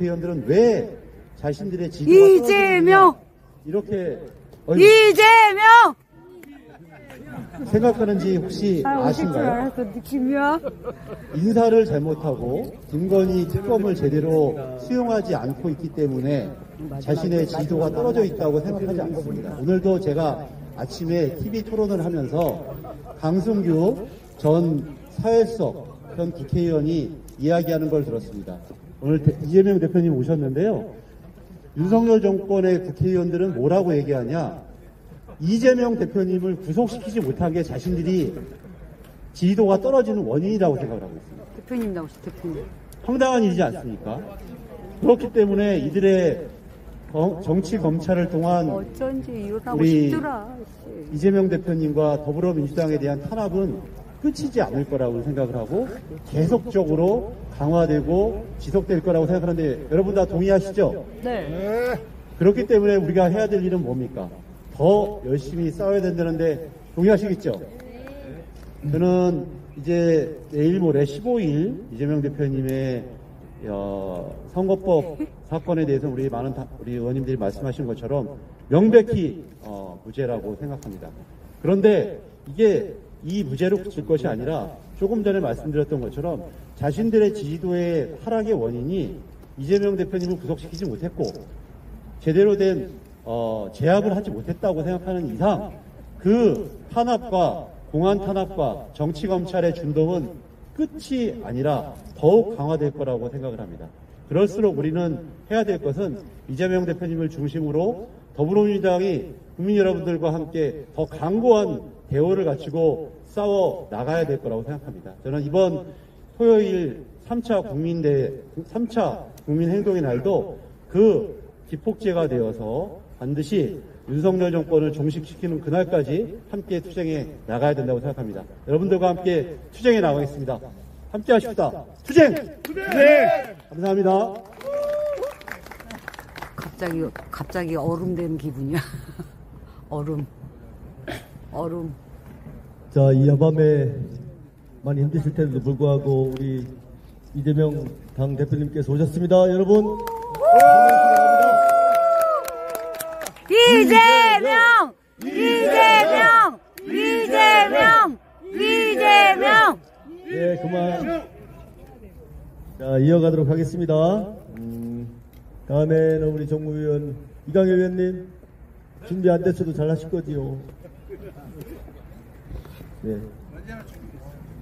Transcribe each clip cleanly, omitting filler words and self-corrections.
국회의원들은 왜 자신들의 지도가 이재명! 이렇게 이재명! 생각하는지 혹시 아신가요? 느낌이야? 인사를 잘못하고 김건희 특검을 제대로 수용하지 않고 있기 때문에 자신의 지도가 떨어져 있다고 생각하지 않습니다. 오늘도 제가 아침에 TV 토론을 하면서 강승규 전 사회석 전 국회의원이 이야기하는 걸 들었습니다. 오늘 이재명 대표님 오셨는데요. 윤석열 정권의 국회의원들은 뭐라고 얘기하냐? 이재명 대표님을 구속시키지 못한 게 자신들이 지지도가 떨어지는 원인이라고 생각을 하고 있습니다. 대표님 나오시죠, 대표님. 황당한 일이지 않습니까? 그렇기 때문에 이들의 정치 검찰을 통한 어쩐지 일어나고 우리 싶더라. 이재명 대표님과 더불어민주당에 대한 탄압은 끝이지 않을 거라고 생각을 하고 계속적으로 강화되고 지속될 거라고 생각하는데 여러분 다 동의하시죠? 네. 그렇기 때문에 우리가 해야 될 일은 뭡니까? 더 열심히 싸워야 된다는데 동의하시겠죠? 저는 이제 내일 모레 15일 이재명 대표님의 선거법 사건에 대해서 우리 의원님들이 말씀하신 것처럼 명백히 무죄라고 생각합니다. 그런데 이게 이 무죄로 그칠 것이 아니라 조금 전에 말씀드렸던 것처럼 자신들의 지지도의 하락의 원인이 이재명 대표님을 구속시키지 못했고 제대로 된 제압을 하지 못했다고 생각하는 이상 그 탄압과 공안 탄압과 정치 검찰의 준동은 끝이 아니라 더욱 강화될 거라고 생각을 합니다. 그럴수록 우리는 해야 될 것은 이재명 대표님을 중심으로 더불어민주당이 국민 여러분들과 함께 더 강고한 대우를 갖추고 싸워 나가야 될 거라고 생각합니다. 저는 이번 토요일 3차 국민행동의 날도 그 기폭제가 되어서 반드시 윤석열 정권을 종식시키는 그날까지 함께 투쟁해 나가야 된다고 생각합니다. 여러분들과 함께 투쟁해 나가겠습니다. 함께 하십시다. 투쟁! 네! 감사합니다. 갑자기 얼음 되는 기분이야. 얼음. 자, 이 야밤에 많이 힘드실 텐데도 불구하고 우리 이재명 당 대표님께서 오셨습니다. 여러분. 이재명! 네, 그만. 자, 이어가도록 하겠습니다. 다음에는 우리 정무위원 이강일 의원님 준비 안 됐어도 잘 하실 거지요. 네.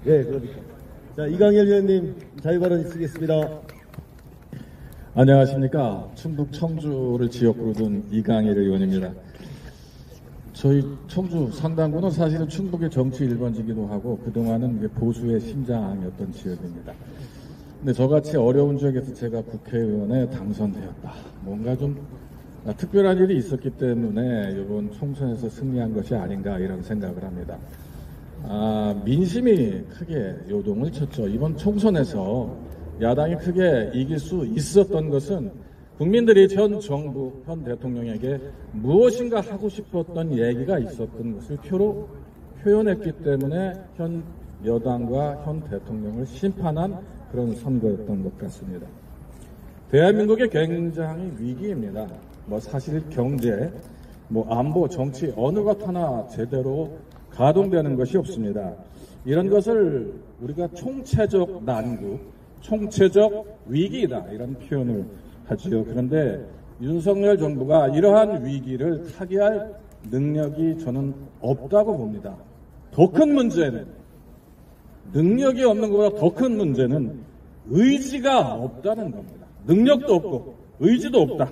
네, 그러니까. 자, 이강일 의원님 자유발언 있으겠습니다. 안녕하십니까. 충북 청주를 지역구로 둔 이강일 의원입니다. 저희 청주 상당구는 사실은 충북의 정치 1번지기도 하고 그동안은 보수의 심장이었던 지역입니다. 근데 저같이 어려운 지역에서 제가 국회의원에 당선되었다. 뭔가 좀 특별한 일이 있었기 때문에 이번 총선에서 승리한 것이 아닌가 이런 생각을 합니다. 민심이 크게 요동을 쳤죠. 이번 총선에서 야당이 크게 이길 수 있었던 것은 국민들이 현 정부, 현 대통령에게 무엇인가 하고 싶었던 얘기가 있었던 것을 표로 표현했기 때문에 현 여당과 현 대통령을 심판한 그런 선거였던 것 같습니다. 대한민국이 굉장히 위기입니다. 사실 경제, 안보, 정치 어느 것 하나 제대로 가동되는 것이 없습니다. 이런 것을 우리가 총체적 난국, 총체적 위기다 이런 표현을 하지요. 그런데 윤석열 정부가 이러한 위기를 타개할 능력이 저는 없다고 봅니다. 더 큰 문제는 능력이 없는 것보다 더 큰 문제는 의지가 없다는 겁니다. 능력도 없고 의지도 없다.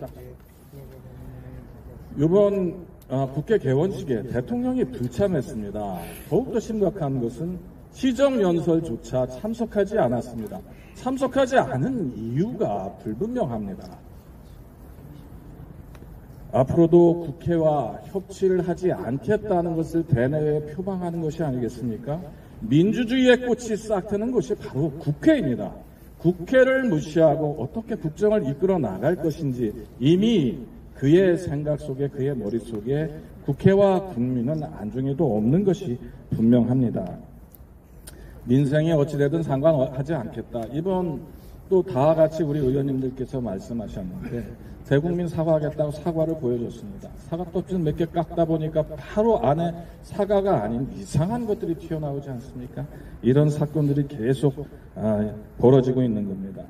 이번 국회 개원식에 대통령이 불참했습니다. 더욱더 심각한 것은 시정연설조차 참석하지 않았습니다. 참석하지 않은 이유가 불분명합니다. 앞으로도 국회와 협치를 하지 않겠다는 것을 대내외에 표방하는 것이 아니겠습니까? 민주주의의 꽃이 싹 트는 곳이 바로 국회입니다. 국회를 무시하고 어떻게 국정을 이끌어 나갈 것인지 이미 그의 생각 속에 그의 머릿속에 국회와 국민은 안중에도 없는 것이 분명합니다. 민생이 어찌되든 상관하지 않겠다. 이번 또 다 같이 우리 의원님들께서 말씀하셨는데 대국민 사과하겠다고 사과를 보여줬습니다. 사과 껍질 몇 개 깎다 보니까 바로 안에 사과가 아닌 이상한 것들이 튀어나오지 않습니까? 이런 사건들이 계속 벌어지고 있는 겁니다.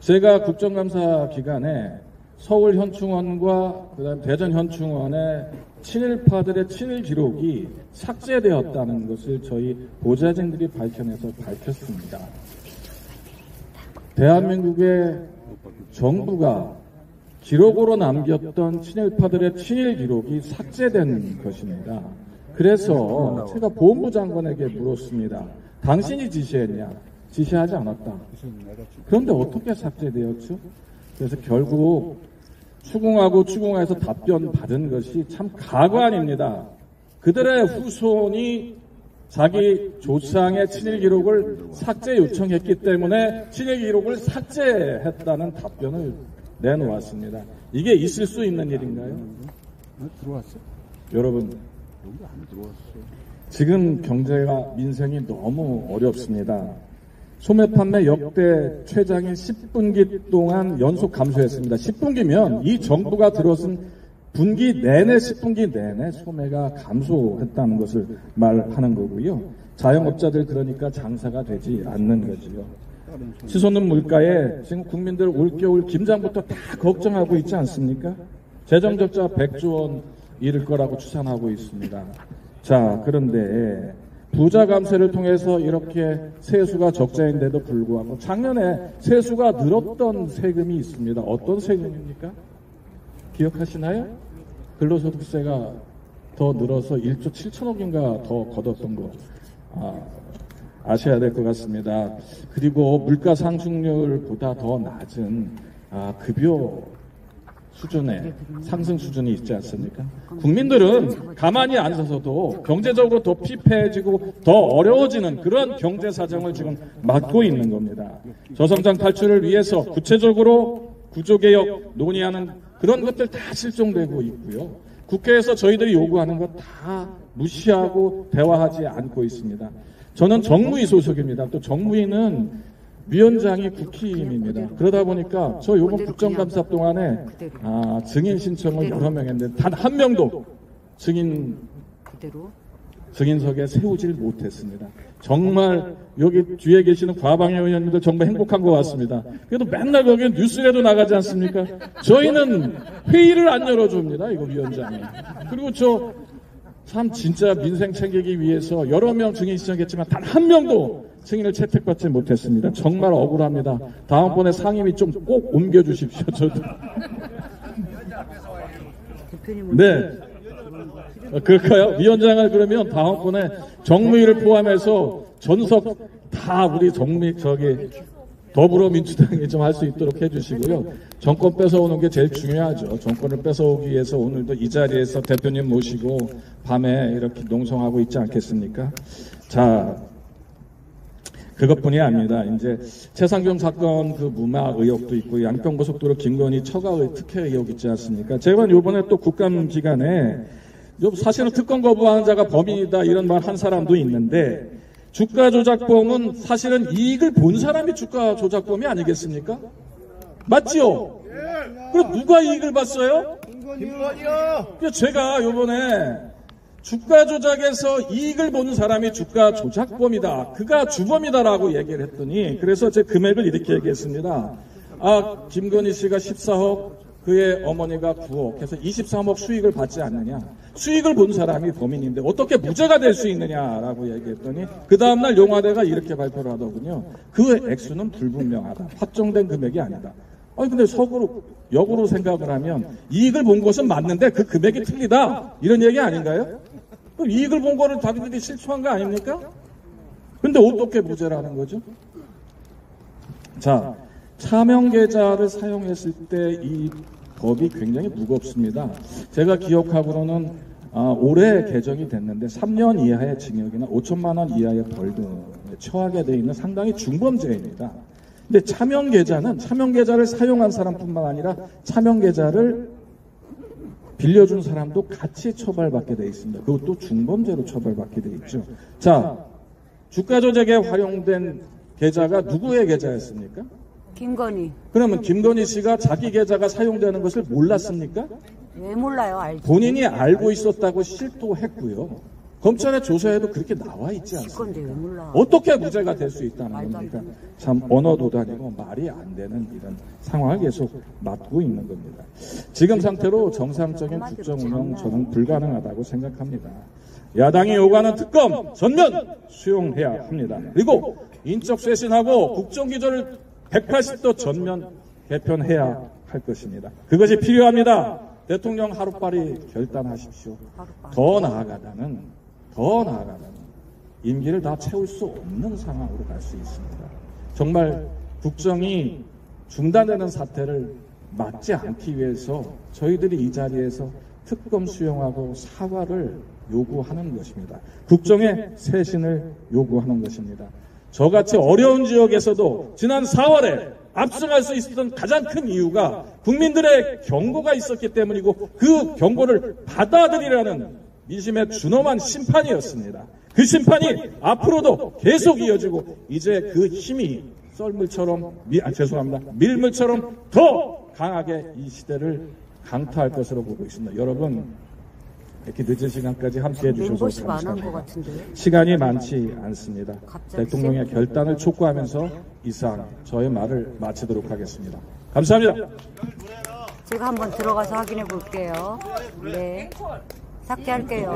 제가 국정감사 기간에 서울 현충원과 그다음 대전 현충원의 친일파들의 친일 기록이 삭제되었다는 것을 저희 보좌진들이 밝혀내서 밝혔습니다. 대한민국의 정부가 기록으로 남겼던 친일파들의 친일 기록이 삭제된 것입니다. 그래서 제가 보훈부 장관에게 물었습니다. 당신이 지시했냐? 지시하지 않았다. 그런데 어떻게 삭제되었죠? 그래서 결국 추궁해서 답변 받은 것이 참 가관입니다. 그들의 후손이 자기 조상의 친일 기록을 삭제 요청했기 때문에 친일 기록을 삭제했다는 답변을 내놓았습니다. 이게 있을 수 있는 일인가요? 들어왔어? 여러분, 여기 안 들어왔어. 지금 경제가 민생이 너무 어렵습니다. 소매 판매 역대 최장인 10분기 동안 연속 감소했습니다. 10분기면 이 정부가 들어선 분기 내내 10분기 내내 소매가 감소했다는 것을 말하는 거고요. 자영업자들 그러니까 장사가 되지 않는 거지요. 치솟는 물가에 지금 국민들 올겨울 김장부터 다 걱정하고 있지 않습니까? 재정적자 100조 원 이를 거라고 추산하고 있습니다. 자, 그런데 부자 감세를 통해서 이렇게 세수가 적자인데도 불구하고 작년에 세수가 늘었던 세금이 있습니다. 어떤 세금입니까? 기억하시나요? 근로소득세가 더 늘어서 1조 7천억인가 더 걷었던 거 아셔야 될 것 같습니다. 그리고 물가 상승률보다 더 낮은 급여 수준의 상승 수준이 있지 않습니까? 국민들은 가만히 안 서서도 경제적으로 더 피폐해지고 더 어려워지는 그런 경제 사정을 지금 맞고 있는 겁니다. 저성장 탈출을 위해서 구체적으로 구조개혁 논의하는 그런 것들 다 실종되고 있고요. 국회에서 저희들이 요구하는 것 다 무시하고 대화하지 않고 있습니다. 저는 정무위 소속입니다. 또 정무위는 위원장이 국회의원입니다. 그러다 보니까 저 요번 국정감사 동안에 증인 신청을 여러 명 했는데 단 한 명도 증인석에 세우질 못했습니다. 정말 여기 뒤에 계시는 과방위 의원님들 정말 행복한 것 같습니다. 그래도 맨날 거기 뉴스에도 나가지 않습니까? 저희는 회의를 안 열어줍니다. 이거 위원장이. 그리고 저 참 진짜 민생 챙기기 위해서 여러 명 증인 신청했지만 단 한 명도 증인을 채택받지 못했습니다. 정말 억울합니다. 다음번에 상임위 좀 꼭 옮겨주십시오. 저도. 네. 그럴까요? 위원장을 그러면 다음번에 정무위를 포함해서 전석 다 우리 더불어민주당이 좀 할 수 있도록 해주시고요. 정권 뺏어오는 게 제일 중요하죠. 정권을 뺏어오기 위해서 오늘도 이 자리에서 대표님 모시고 밤에 이렇게 농성하고 있지 않겠습니까? 자, 그것뿐이 아닙니다. 이제 최상병 사건 그 무마 의혹도 있고 양평고속도로 김건희 처가의 특혜 의혹 있지 않습니까? 제가 이번에 또 국감 기간에 사실은 특검 거부하는 자가 범인이다 이런 말 한 사람도 있는데 주가 조작범은 사실은 이익을 본 사람이 주가 조작범이 아니겠습니까? 맞지요? 그럼 누가 이익을 봤어요? 김건희요. 제가 이번에 주가 조작에서 이익을 보는 사람이 주가 조작범이다. 그가 주범이다라고 얘기를 했더니 그래서 제 금액을 이렇게 얘기했습니다. 김건희 씨가 14억 그의 어머니가 9억 해서 23억 수익을 받지 않느냐. 수익을 본 사람이 범인인데 어떻게 무죄가 될 수 있느냐라고 얘기했더니 그 다음날 용화대가 이렇게 발표를 하더군요. 그 액수는 불분명하다. 확정된 금액이 아니다. 근데 역으로 생각을 하면 이익을 본 것은 맞는데 그 금액이 틀리다. 이런 얘기 아닌가요? 그럼 이익을 본 거를 자기들이 실추한 거 아닙니까? 근데 어떻게 무죄라는 거죠? 자, 차명계좌를 사용했을 때 이 법이 굉장히 무겁습니다. 제가 기억하고는 올해 개정이 됐는데 3년 이하의 징역이나 5천만 원 이하의 벌금에 처하게 돼 있는 상당히 중범죄입니다. 근데 차명계좌를 사용한 사람뿐만 아니라 차명계좌를 빌려준 사람도 같이 처벌받게 돼 있습니다. 그것도 중범죄로 처벌받게 돼 있죠. 자, 주가 조작에 활용된 계좌가 누구의 계좌였습니까? 김건희. 그러면 김건희 씨가 자기 계좌가 사용되는 것을 몰랐습니까? 왜 몰라요? 알지. 본인이 알고 있었다고 실토했고요. 검찰의 조사에도 그렇게 나와 있지 않습니까? 건데 왜 몰라? 어떻게 무죄가 될 수 있다는 겁니까? 참 언어도 다니고 말이 안 되는 이런 상황을 계속 맞고 있는 겁니다. 지금 상태로 정상적인 국정 운영 저는 불가능하다고 생각합니다. 야당이 요구하는 특검 전면 수용해야 합니다. 그리고 인적 쇄신하고 국정기조를 180도 전면 개편해야 할 것입니다. 그것이 필요합니다. 대통령 하루빨리 결단하십시오. 더 나아가다는 임기를 다 채울 수 없는 상황으로 갈 수 있습니다. 정말 국정이 중단되는 사태를 막지 않기 위해서 저희들이 이 자리에서 특검 수용하고 사과를 요구하는 것입니다. 국정의 쇄신을 요구하는 것입니다. 저같이 어려운 지역에서도 지난 4월에 압승할 수 있었던 가장 큰 이유가 국민들의 경고가 있었기 때문이고 그 경고를 받아들이라는 민심의 준엄한 심판이었습니다. 그 심판이 앞으로도 계속 이어지고 이제 그 힘이 밀물처럼 더 강하게 이 시대를 강타할 것으로 보고 있습니다. 여러분 이렇게 늦은 시간까지 함께해 주셔서 감사합니다. 시간이 많지 않습니다. 대통령의 결단을 촉구하면서 이상 저의 말을 마치도록 하겠습니다. 감사합니다. 제가 한번 들어가서 확인해 볼게요. 네. 삭제할게요.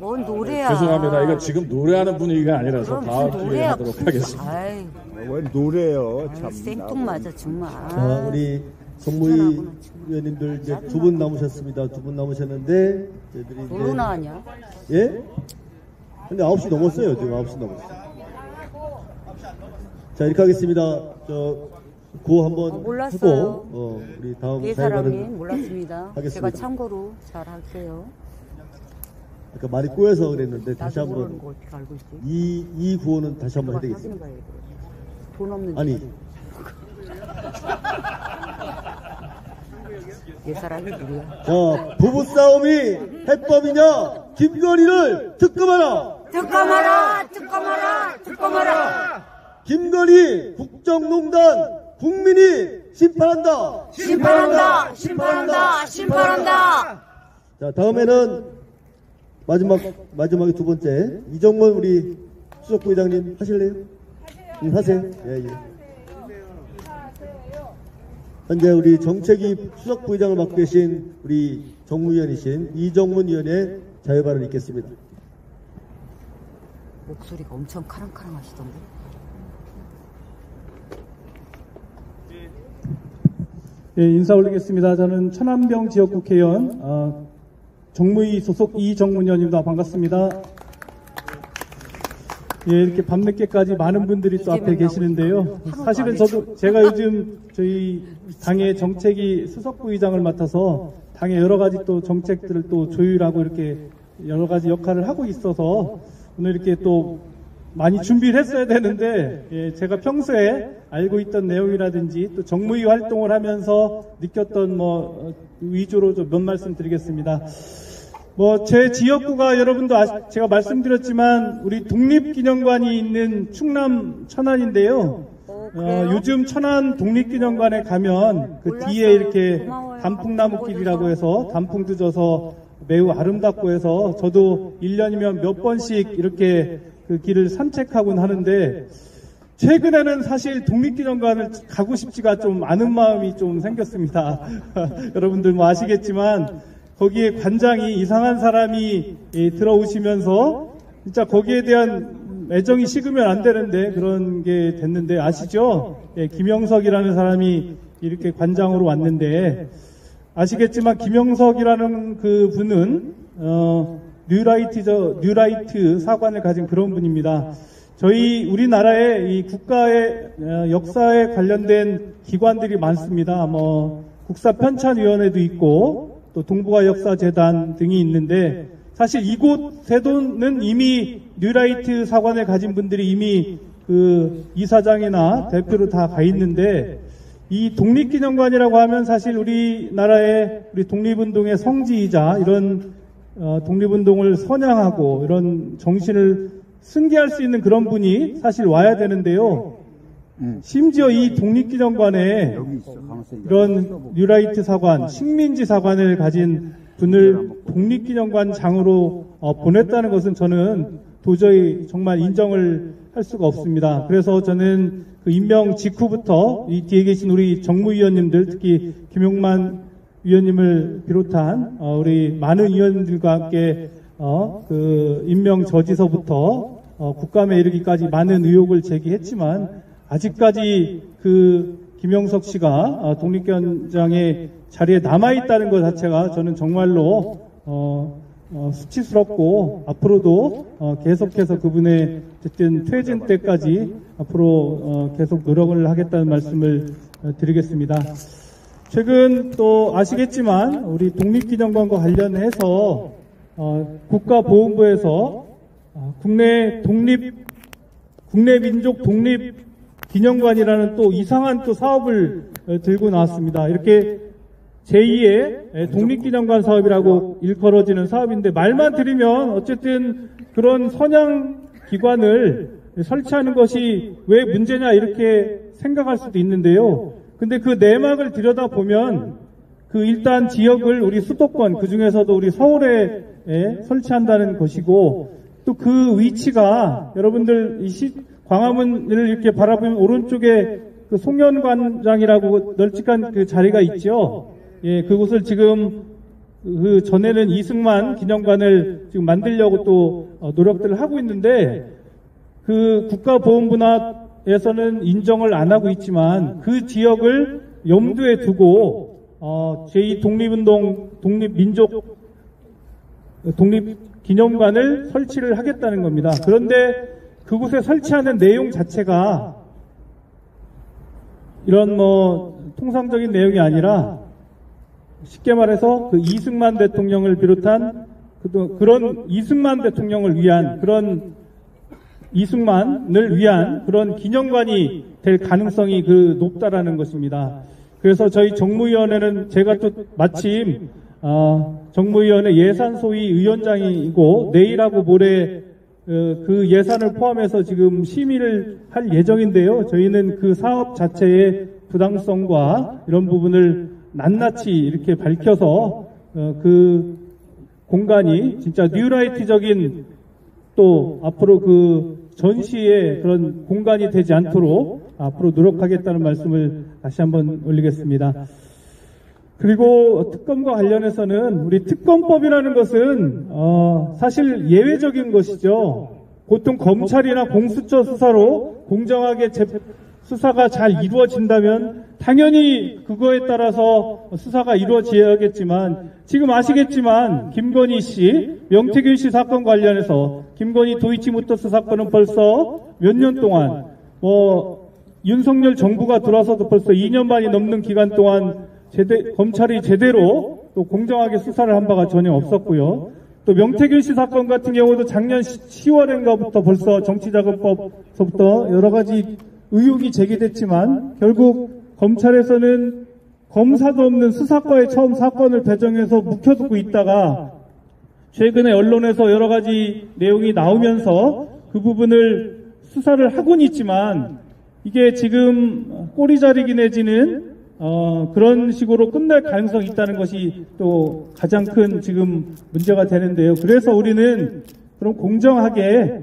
뭔 노래야. 죄송합니다. 이거 지금 노래하는 분위기가 아니라서 다음 기회에 하도록 하겠습니다. 아이, 왜 노래요? 참. 생뚱맞아 정말. 자, 우리 정무위 위원님들 이제 두 분 남으셨습니다. 두 분 남으셨는데 저희들이 뭘로 나왔냐? 예? 근데 9시 넘었어요. 지금 9시 넘었어요. 자, 이렇게 하겠습니다. 고 한번 몰랐어요. 하고 우리 다음 네 사람이 사회반은 몰랐습니다. 하겠습니다. 제가 참고로 잘 할게요. 아까 말이 꼬여서 그랬는데 다시 나도 모르는 한번 거 어떻게 알고 있지? 이 구호는 다시 한번 확인해 해야되겠습니다. 봐야겠어. 돈 없는 아니, 네 사람이 누구야? 자, 부부싸움이 해법이냐? 김건희를 특검하라! 특검하라! 특검하라! 특검하라! 김건희 국정농단 국민이 심판한다! 심판한다! 심판한다! 심판한다! 자, 다음에는 마지막에 두 번째 이정문 우리 수석부의장님 하실래요? 하세요. 예, 예. 현재 우리 정책위 수석부의장을 맡고 계신 우리 정무위원이신 이정문 위원의 자유발언 있겠습니다. 목소리가 엄청 카랑카랑하시던데. 예, 인사 올리겠습니다. 저는 천안병 지역국회의원 정무위 소속 이정문위원입니다. 반갑습니다. 예, 이렇게 밤늦게까지 많은 분들이 또 앞에 계시는데요. 사실은 제가 요즘 저희 당의 정책위 수석부의장을 맡아서 당의 여러 가지 또 정책들을 또 조율하고 이렇게 여러 가지 역할을 하고 있어서 오늘 이렇게 또 많이 준비를 했어야 되는데, 예, 제가 평소에 알고 있던 내용이라든지 또 정무위 활동을 하면서 느꼈던 위주로 좀 몇 말씀 드리겠습니다. 제 지역구가 여러분도 제가 말씀드렸지만 우리 독립기념관이 있는 충남 천안인데요. 요즘 천안 독립기념관에 가면 그 뒤에 이렇게 단풍나무길이라고 해서 단풍도 져서 매우 아름답고 해서 저도 1년이면 몇 번씩 이렇게 그 길을 산책하곤 하는데 최근에는 사실 독립기념관을 가고 싶지가 좀 않은 마음이 좀 생겼습니다. 여러분들 아시겠지만 거기에 관장이 이상한 사람이 들어오시면서 진짜 거기에 대한 애정이 식으면 안 되는데 그런 게 됐는데 아시죠? 예, 김영석이라는 사람이 이렇게 관장으로 왔는데 아시겠지만 김영석이라는 그 분은 뉴라이트 사관을 가진 그런 분입니다. 저희 우리나라의 이 국가의 역사에 관련된 기관들이 많습니다. 국사편찬위원회도 있고 또 동북아 역사재단 등이 있는데 사실 이곳에도는 이미 뉴라이트 사관을 가진 분들이 이미 그 이사장이나 대표로 다 가 있는데 이 독립기념관이라고 하면 사실 우리 독립운동의 성지이자 이런 독립운동을 선양하고 이런 정신을 승계할 수 있는 그런 분이 사실 와야 되는데요. 심지어 이 독립기념관에 이런 뉴라이트 사관, 식민지 사관을 가진 분을 독립기념관장으로 보냈다는 것은 저는 도저히 정말 인정을 할 수가 없습니다. 그래서 저는 그 임명 직후부터 이 뒤에 계신 우리 정무위원님들, 특히 김용만 위원님을 비롯한 우리 많은 위원님들과 함께 그 임명 저지서부터 국감에 이르기까지 많은 의혹을 제기했지만 아직까지 그 김영석 씨가 독립기관장의 자리에 남아있다는 것 자체가 저는 정말로 수치스럽고 앞으로도 계속해서 그분의 어쨌든 퇴진 때까지 앞으로 계속 노력을 하겠다는 말씀을 드리겠습니다. 최근 또 아시겠지만 우리 독립기념관과 관련해서 국가보훈부에서 국내 민족 독립기념관이라는 또 이상한 또 사업을 들고 나왔습니다. 이렇게 제2의 독립기념관 사업이라고 일컬어지는 사업인데 말만 들으면 어쨌든 그런 선양기관을 설치하는 것이 왜 문제냐 이렇게 생각할 수도 있는데요. 근데 그 내막을 들여다보면 그 일단 지역을 우리 수도권 그중에서도 우리 서울에 설치한다는 것이고 또 그 위치가 여러분들 광화문을 이렇게 바라보면 오른쪽에 그 송년관장이라고 널찍한 그 자리가 있죠. 예, 그곳을 지금 그 전에는 이승만 기념관을 지금 만들려고 또 노력들을 하고 있는데 그 국가보훈부에서는 인정을 안 하고 있지만 그 지역을 염두에 두고 제2 독립운동 독립민족 독립기념관을 설치를 하겠다는 겁니다. 그런데 그곳에 설치하는 내용 자체가 이런 통상적인 내용이 아니라 쉽게 말해서 그 이승만 대통령을 비롯한 그런 이승만 대통령을 위한 그런 이승만을 위한 그런 기념관이 될 가능성이 높다라는 것입니다. 그래서 저희 정무위원회는 제가 또 마침 정무위원회 예산소위 위원장이고 내일하고 모레 그 예산을 포함해서 지금 심의를 할 예정인데요. 저희는 그 사업 자체의 부당성과 이런 부분을 낱낱이 이렇게 밝혀서 그 공간이 진짜 뉴라이트적인 또 앞으로 그 전시의 그런 공간이 되지 않도록 앞으로 노력하겠다는 말씀을 다시 한번 올리겠습니다. 그리고 특검과 관련해서는 우리 특검법이라는 것은 사실 예외적인 것이죠. 보통 검찰이나 공수처 수사로 공정하게 수사가 잘 이루어진다면 당연히 그거에 따라서 수사가 이루어져야겠지만 지금 아시겠지만 김건희 씨, 명태균 씨 사건 관련해서 김건희 도이치모터스 사건은 벌써 몇 년 동안 윤석열 정부가 들어서도 벌써 2년 반이 넘는 기간 동안 검찰이 제대로 또 공정하게 수사를 한 바가 전혀 없었고요. 또 명태균 씨 사건 같은 경우도 작년 10월인가부터 벌써 정치자금법서부터 여러 가지 의혹이 제기됐지만 결국 검찰에서는 검사도 없는 수사과에 처음 사건을 배정해서 묵혀두고 있다가 최근에 언론에서 여러 가지 내용이 나오면서 그 부분을 수사를 하고는 있지만 이게 지금 꼬리자리기 내지는 그런 식으로 끝날 가능성이 있다는 것이 또 가장 큰 지금 문제가 되는데요. 그래서 우리는 그럼 공정하게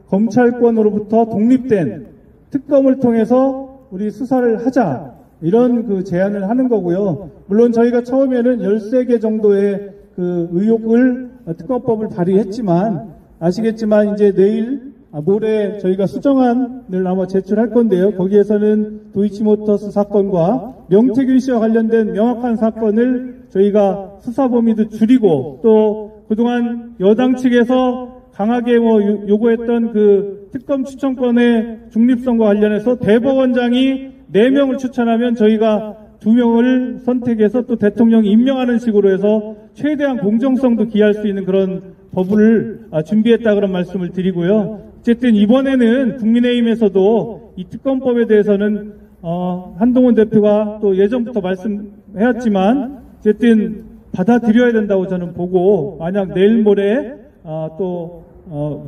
검찰권으로부터 독립된 특검을 통해서 우리 수사를 하자 이런 그 제안을 하는 거고요. 물론 저희가 처음에는 13개 정도의 그 의혹을 특검법을 발의했지만 아시겠지만 이제 내일 모레 저희가 수정안을 아마 제출할 건데요. 거기에서는 도이치모터스 사건과 명태균 씨와 관련된 명확한 사건을 저희가 수사 범위도 줄이고 또 그동안 여당 측에서 강하게 요구했던 그 특검 추천권의 중립성과 관련해서 대법원장이 4명을 추천하면 저희가 2명을 선택해서 또 대통령이 임명하는 식으로 해서 최대한 공정성도 기할 수 있는 그런 법을 준비했다 그런 말씀을 드리고요. 어쨌든 이번에는 국민의힘에서도 이 특검법에 대해서는 한동훈 대표가 또 예전부터 말씀해왔지만 어쨌든 받아들여야 된다고 저는 보고 만약 내일 모레 또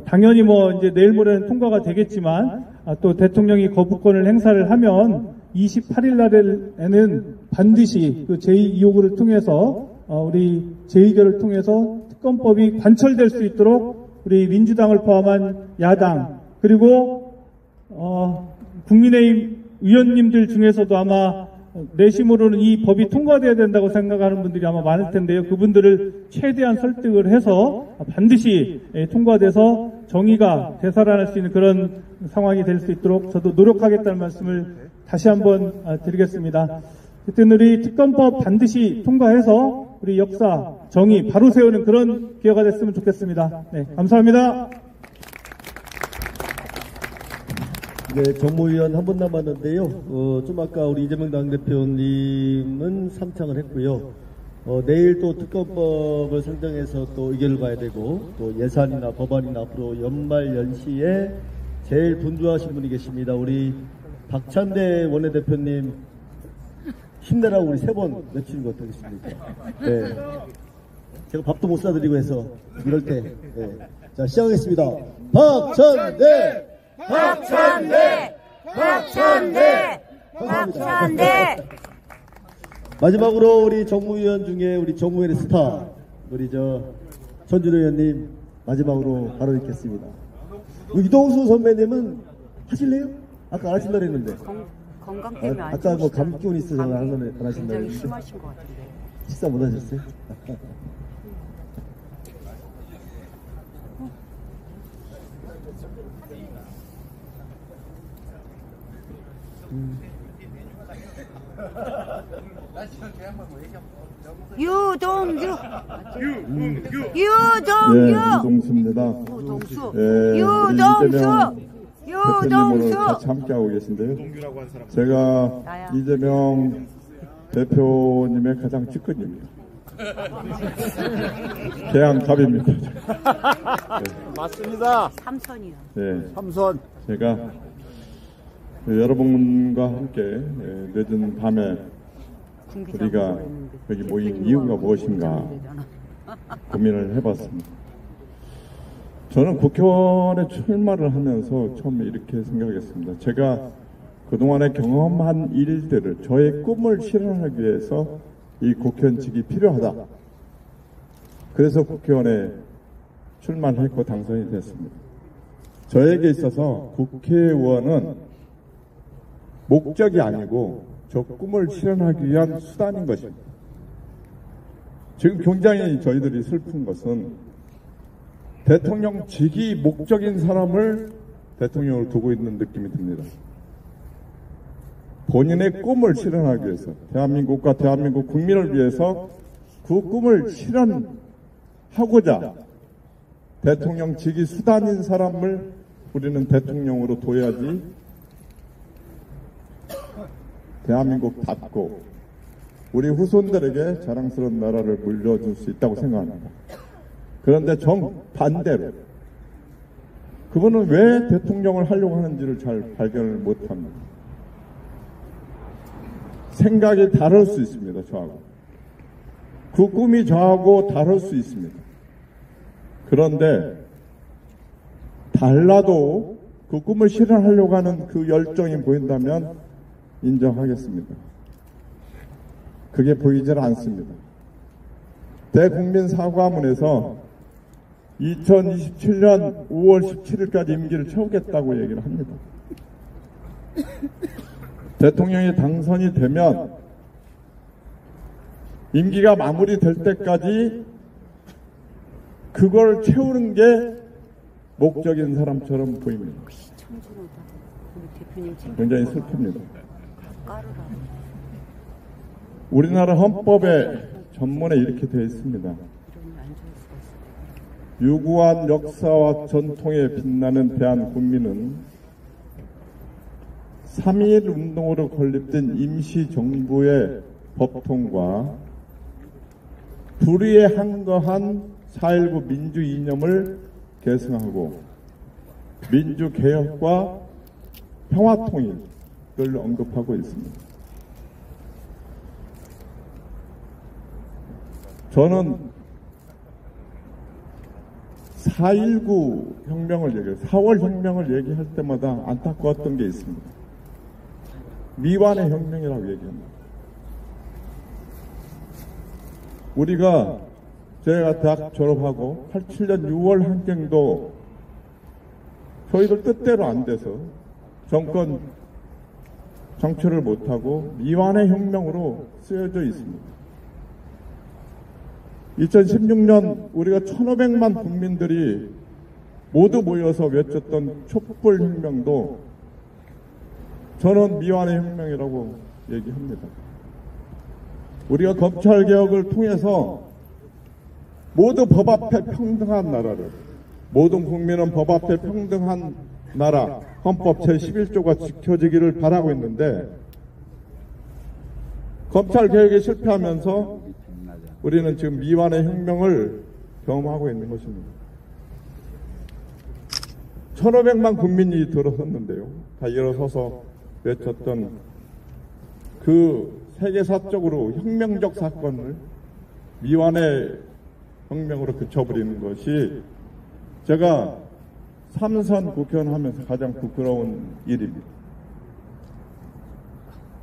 당연히 이제 내일 모레는 통과가 되겠지만, 또 대통령이 거부권을 행사를 하면 28일 날에는 반드시 그 제2요구를 통해서, 우리 제2결을 통해서 특검법이 관철될 수 있도록 우리 민주당을 포함한 야당, 그리고, 국민의힘 의원님들 중에서도 아마 내심으로는 이 법이 통과돼야 된다고 생각하는 분들이 아마 많을 텐데요. 그분들을 최대한 설득을 해서 반드시 통과돼서 정의가 되살아날 수 있는 그런 상황이 될 수 있도록 저도 노력하겠다는 말씀을 다시 한번 드리겠습니다. 하여튼 우리 특검법 반드시 통과해서 우리 역사, 정의 바로 세우는 그런 기회가 됐으면 좋겠습니다. 네, 감사합니다. 네, 정무위원 한 분 남았는데요. 좀 아까 우리 이재명 당대표님은 삼창을 했고요. 내일 또 특검법을 상정해서 또 의견을 봐야 되고, 또 예산이나 법안이나 앞으로 연말 연시에 제일 분주하신 분이 계십니다. 우리 박찬대 원내대표님 힘내라고 우리 3번 외치는 거 어떻겠습니까? 네. 제가 밥도 못 사드리고 해서 이럴 때. 네. 자, 시작하겠습니다. 박찬대! 박찬대! 박찬대! 박찬대! 마지막으로 우리 정무위원 중에 우리 정무위원의 스타, 우리 전준호 의원님 마지막으로 발언 있겠습니다. 이동수 선배님은 하실래요? 아까 안 하신다고 했는데. 건강 때문에 안 아까 감기 기운 있어서 안 하신다고 굉장히 했는데. 심하신 것 같은데. 식사 못 하셨어요? 유동규! 예, 유동규! 유동수입니다. 유동수! 예, 유동수! 대표님으로 유동수! 같이 함께하고 계신데요. 제가 이재명 대표님의 가장 측근입니다. 계양갑입니다. 맞습니다. 삼선이요. 예, 삼선. 제가 여러분과 함께 늦은 밤에 우리가 여기 모인 이유가 무엇인가 고민을 해봤습니다. 저는 국회의원에 출마를 하면서 처음에 이렇게 생각했습니다. 제가 그동안에 경험한 일들을 저의 꿈을 실현하기 위해서 이 국회의원직이 필요하다. 그래서 국회의원에 출마를 했고 당선이 됐습니다. 저에게 있어서 국회의원은 목적이 아니고 저 꿈을 실현하기 위한 수단인 것입니다. 지금 굉장히 저희들이 슬픈 것은 대통령직이 목적인 사람을 대통령으로 두고 있는 느낌이 듭니다. 본인의 꿈을 실현하기 위해서 대한민국과 대한민국 국민을 위해서 그 꿈을 실현하고자 대통령직이 수단인 사람을 우리는 대통령으로 둬야지 대한민국답고 우리 후손들에게 자랑스러운 나라를 물려줄 수 있다고 생각합니다. 그런데 정반대로 그분은 왜 대통령을 하려고 하는지를 잘 발견을 못합니다. 생각이 다를 수 있습니다. 저하고. 그 꿈이 저하고 다를 수 있습니다. 그런데 달라도 그 꿈을 실현하려고 하는 그 열정이 보인다면 인정하겠습니다. 그게 보이질 않습니다. 대국민 사과문에서 2027년 5월 17일까지 임기를 채우겠다고 얘기를 합니다. 대통령이 당선이 되면 임기가 마무리될 때까지 그걸 채우는 게 목적인 사람처럼 보입니다. 굉장히 슬픕니다. 우리나라 헌법에 전문에 이렇게 되어 있습니다. 유구한 역사와 전통에 빛나는 대한국민은 3.1 운동으로 건립된 임시정부의 법통과 불의에 항거한 4.19 민주 이념을 계승하고 민주개혁과 평화통일을 언급하고 있습니다. 저는 4.19 혁명을 얘기해요. 4월 혁명을 얘기할 때마다 안타까웠던 게 있습니다. 미완의 혁명이라고 얘기합니다. 우리가 제가 대학 졸업하고 87년 6월 항쟁도 저희들 뜻대로 안 돼서 정권 정치를 못하고 미완의 혁명으로 쓰여져 있습니다. 2016년 우리가 1,500만 국민들이 모두 모여서 외쳤던 촛불혁명도 저는 미완의 혁명이라고 얘기합니다. 우리가 검찰개혁을 통해서 모두 법 앞에 평등한 나라를, 모든 국민은 법 앞에 평등한 나라, 헌법 제11조가 지켜지기를 바라고 있는데 검찰개혁에 실패하면서 우리는 지금 미완의 혁명을 경험하고 있는 것입니다. 1,500만 국민이 들어섰는데요. 다 일어서서 외쳤던 그 세계사적으로 혁명적 사건을 미완의 혁명으로 그쳐버리는 것이 제가 3선 국회의원 하면서 가장 부끄러운 일입니다.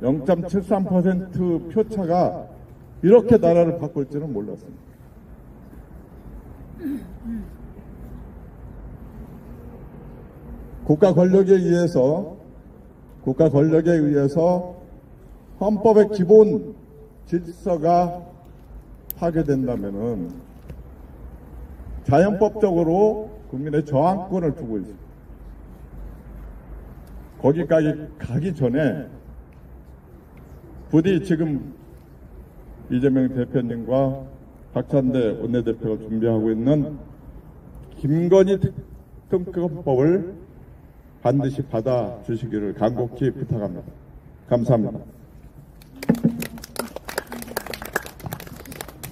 0.73% 표차가 이렇게 나라를 바꿀 줄은 몰랐습니다. 국가 권력에 의해서 헌법의 기본 질서가 파괴된다면은 자연법적으로 국민의 저항권을 두고 있습니다. 거기까지 가기 전에 부디 지금 이재명 대표님과 박찬대 원내대표가 준비하고 있는 김건희 특검법을 반드시 받아주시기를 간곡히 부탁합니다. 감사합니다.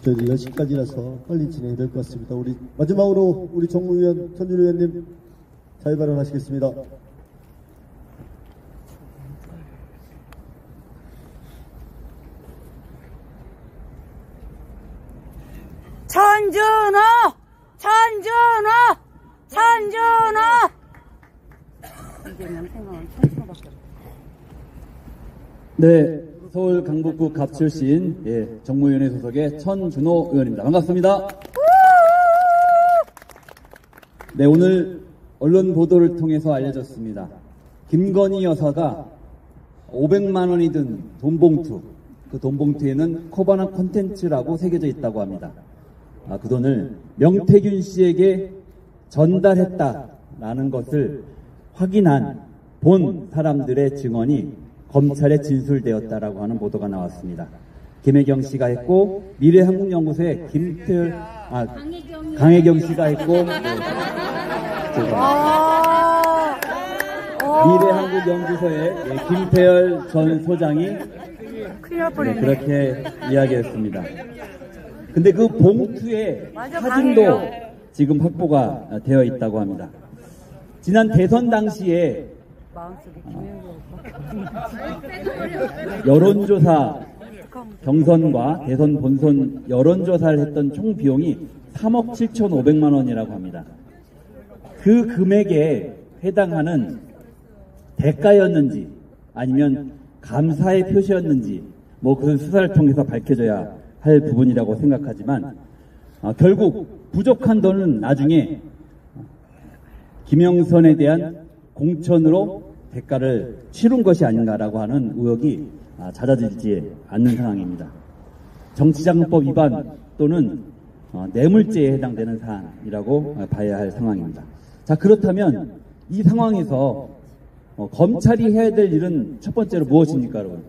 저희들 10시까지라서 빨리 진행될 것 같습니다. 우리 마지막으로 우리 정무위원 천준호 의원님 자유 발언하시겠습니다. 천준호! 이재명 생각은 천준호밖에 없어. 네, 서울 강북구 갑 출신 정무위원회 소속의 천준호 의원입니다. 반갑습니다. 네, 오늘 언론 보도를 통해서 알려졌습니다. 김건희 여사가 500만 원이 든 돈봉투, 그 돈봉투에는 코바나 콘텐츠라고 새겨져 있다고 합니다. 그 돈을 명태균 씨에게 전달했다라는 것을 확인한 본 사람들의 증언이 검찰에 진술되었다라고 하는 보도가 나왔습니다. 김혜경 씨가 했고 미래한국연구소의 강혜경 씨가 했고 미래한국연구소의 김태열 전 소장이 그렇게 이야기했습니다. 근데 그 봉투의 사진도 지금 확보가 되어 있다고 합니다. 지난 대선 당시에 여론조사 경선과 대선 본선 여론조사를 했던 총 비용이 3억 7,500만 원이라고 합니다. 그 금액에 해당하는 대가였는지 아니면 감사의 표시였는지 그 수사를 통해서 밝혀져야 할 부분이라고 생각하지만 결국 부족한 돈은 나중에 김영선에 대한 공천으로 대가를 치른 것이 아닌가라고 하는 의혹이 잦아들지 않는 상황입니다. 정치자금법 위반 또는 뇌물죄에 해당되는 사안이라고 봐야 할 상황입니다. 자, 그렇다면 이 상황에서 검찰이 해야 될 일은 첫 번째로 무엇입니까, 여러분?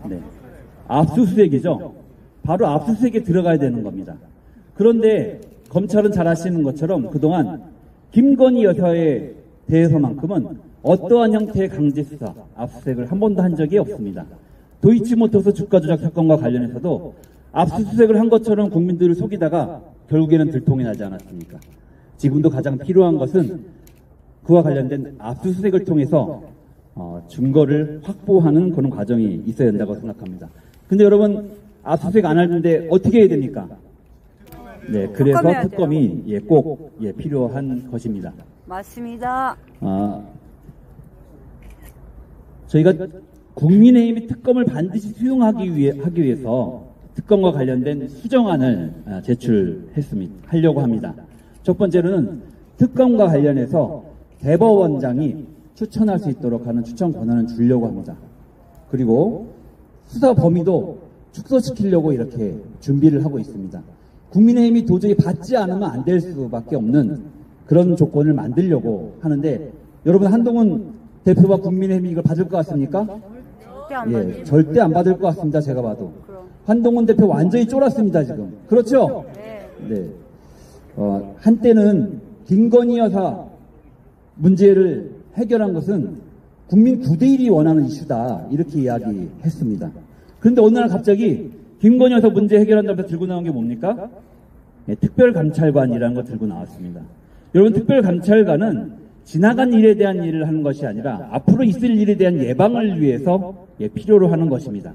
네, 압수수색이죠. 바로 압수수색에 들어가야 되는 겁니다. 그런데 검찰은 잘 아시는 것처럼 그동안 김건희 여사에 대해서만큼은 어떠한 형태의 강제수사, 압수수색을 한 번도 한 적이 없습니다. 도이치모터스 주가 조작 사건과 관련해서도 압수수색을 한 것처럼 국민들을 속이다가 결국에는 들통이 나지 않았습니까? 지금도 가장 필요한 것은 그와 관련된 압수수색을 통해서 증거를 확보하는 그런 과정이 있어야 된다고 생각합니다. 근데 여러분, 압수수색 안 하는데 어떻게 해야 됩니까? 네, 그래서 특검해야 특검이 꼭 필요한 것입니다. 맞습니다. 저희가 국민의힘이 특검을 반드시 수용하기 위해서 특검과 관련된 수정안을 하려고 합니다. 첫 번째로는 특검과 관련해서 대법원장이 추천할 수 있도록 하는 추천 권한을 주려고 합니다. 그리고 수사 범위도 축소시키려고 이렇게 준비를 하고 있습니다. 국민의힘이 도저히 받지 않으면 안 될 수밖에 없는 그런 조건을 만들려고 하는데, 여러분, 한동훈 대표와 국민의힘이 이걸 받을 것 같습니까? 절대 안 받을 것 같습니다. 제가 봐도. 한동훈 대표 완전히 쫄았습니다, 지금. 그렇죠? 네. 한때는 김건희 여사 문제를 해결한 것은 국민 9대1이 원하는 이슈다, 이렇게 이야기했습니다. 그런데 어느 날 갑자기 김건희 여사 문제 해결한다면서 들고 나온 게 뭡니까? 특별감찰관이라는 거 들고 나왔습니다. 여러분, 특별감찰관은 지나간 일에 대한 일을 하는 것이 아니라 앞으로 있을 일에 대한 예방을 위해서 필요로 하는 것입니다.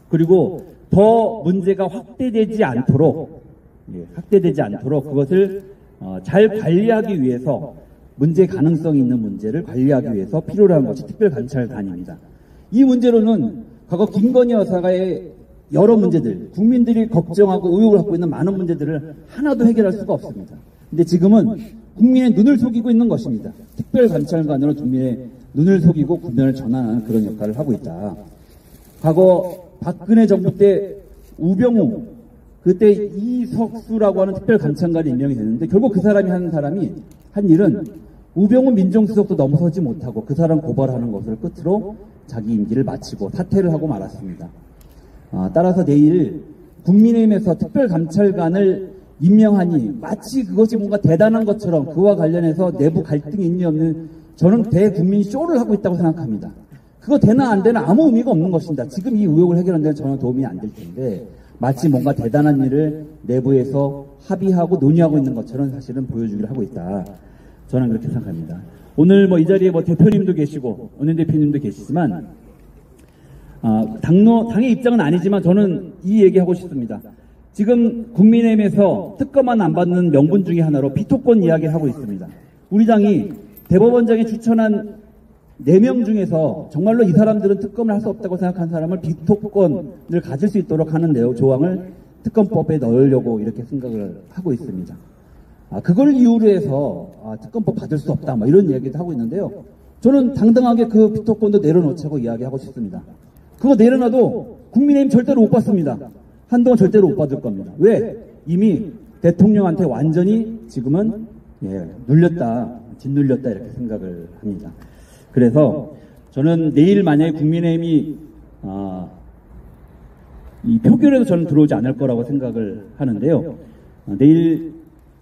그리고 더 문제가 확대되지 않도록 그것을 잘 관리하기 위해서, 문제 가능성이 있는 문제를 관리하기 위해서 필요로 한 것이 특별감찰관입니다. 이 문제로는 과거 김건희 여사의 여러 문제들, 국민들이 걱정하고 의혹을 갖고 있는 많은 문제들을 하나도 해결할 수가 없습니다. 근데 지금은 국민의 눈을 속이고 있는 것입니다. 특별감찰관으로 국민의 눈을 속이고 국면을 전환하는 그런 역할을 하고 있다. 과거 박근혜 정부 때 우병우, 그때 이석수라고 하는 특별감찰관이 임명이 됐는데, 결국 그 사람이 한 일은 우병우 민정수석도 넘어서지 못하고 그 사람 고발하는 것을 끝으로 자기 임기를 마치고 사퇴를 하고 말았습니다. 따라서 내일 국민의힘에서 특별감찰관을 임명하니 마치 그것이 뭔가 대단한 것처럼 그와 관련해서 내부 갈등이 있니 없는, 저는 대국민 쇼를 하고 있다고 생각합니다. 그거 되나 안 되나 아무 의미가 없는 것입니다. 지금 이 의혹을 해결하는 데는 전혀 도움이 안 될 텐데, 마치 뭔가 대단한 일을 내부에서 합의하고 논의하고 있는 것처럼 사실은 보여주기를 하고 있다. 저는 그렇게 생각합니다. 오늘 이 자리에 대표님도 계시고 원내대표님도 계시지만, 당의 입장은 아니지만 저는 이 얘기하고 싶습니다. 지금 국민의힘에서 특검만 안 받는 명분 중에 하나로 비토권 이야기를 하고 있습니다. 우리 당이 대법원장이 추천한 4명 중에서 정말로 이 사람들은 특검을 할 수 없다고 생각한 사람을 비토권을 가질 수 있도록 하는 조항을 특검법에 넣으려고 이렇게 생각을 하고 있습니다. 그걸 이유로 해서 특검법 받을 수 없다, 이런 이야기도 하고 있는데요. 저는 당당하게 그 비토권도 내려놓자고 이야기하고 싶습니다. 그거 내려놔도 국민의힘 절대로 못 받습니다. 한동안 절대로 못 받을 겁니다. 왜? 이미 대통령한테 완전히 지금은 짓눌렸다 이렇게 생각을 합니다. 그래서 저는 내일 만약에 국민의힘이 이 표결에도 저는 들어오지 않을 거라고 생각을 하는데요. 내일